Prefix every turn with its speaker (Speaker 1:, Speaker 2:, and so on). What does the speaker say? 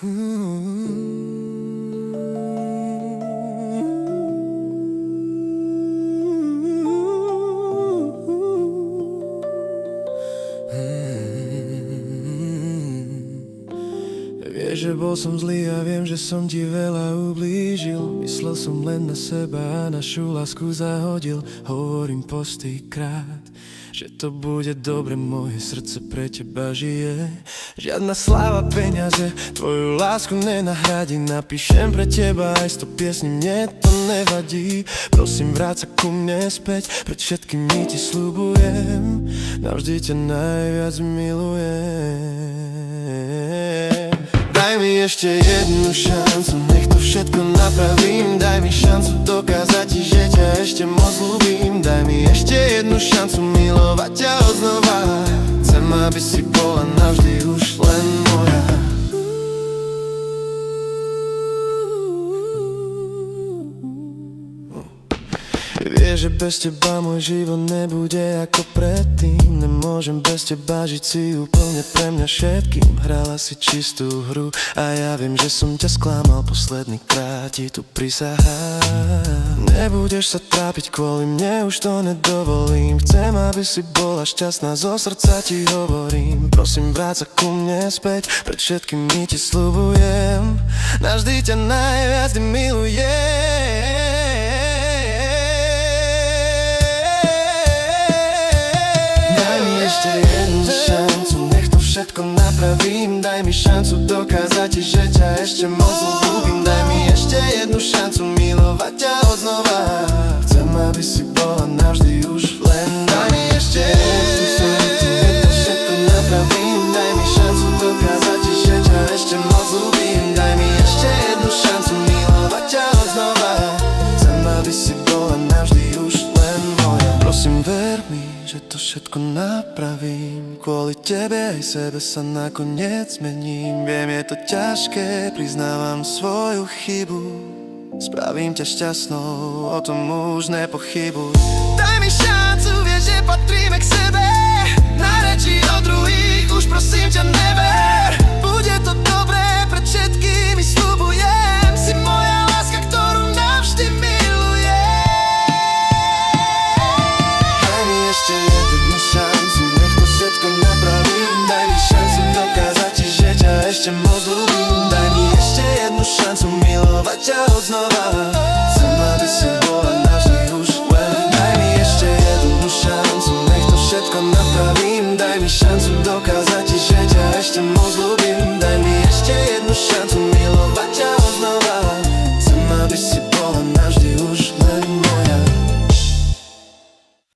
Speaker 1: Vieš, že bol som zlý a viem, že som ti veľa ublížil. Myslel som len na seba a našu lásku zahodil. Hovorím po stýkrát, že to bude dobre, moje srdce pre teba žije. Žiadna sláva, peniaze, tvoju lásku nenahradí. Napíšem pre teba aj 100 piesní, mne to nevadí. Prosím, vráť sa ku mne späť, pred všetkými ti sľubujem, navždy ťa najviac milujem. Daj mi ešte jednu šancu, nech to všetko napravím. Daj mi šancu dokázať ti, že ťa ešte moc ľúbim. Daj mi ešte jednu šancu milovať ťa odznova. Chcem, aby si bola navždy už len moja. Vieš, že bez teba môj život nebude ako predtým. Nemôžem bez teba žiť, si úplne pre mňa všetkým. Hrala si čistú hru a ja viem, že som ťa sklamal. Posledný krát ti tu prisahám. Nebudeš sa trápiť kvôli mne, už to nedovolím. Chcem, aby si bola šťastná, zo srdca ti hovorím. Prosím, vráť sa ku mne späť, pred všetkými ti sľubujem, navždy ťa najviac milujem. Ešte jednu šancu, nech to všetko napravím. Daj mi šancu dokázať ti, že ťa ešte moc ľúbim. Daj mi ešte jednu šancu milovať ťa odznova. Chcem, aby si bola navždy už len. Daj mi ešte jednu šancu, nech to všetko napravím. Daj mi šancu dokázať ti, že ťa ešte moc ľúbim. Daj mi ešte jednu šancu milovať ťa odznova. Chcem, aby si bola navždy už len moja. Prosím, ver mi, že to všetko napravím. Kvôli tebe aj sebe sa nakoniec zmením. Viem, je to ťažké, priznávam svoju chybu. Spravím ťa šťastnou, o tom už nepochybuj. Daj mi šancu, vieš, že patríme k sebe. Na reči o druhých už prosím ťa never. Bude to dobré, pred všetkými sľubujem. Si moja láska, ktorú navždy milujem. Daj mi ešte jednu šancu, nech to všetko napravím. Daj mi šancu dokázať ti, že ťa ešte moc ľúbim. Daj mi ešte jednu šancu milovať ťa odznova.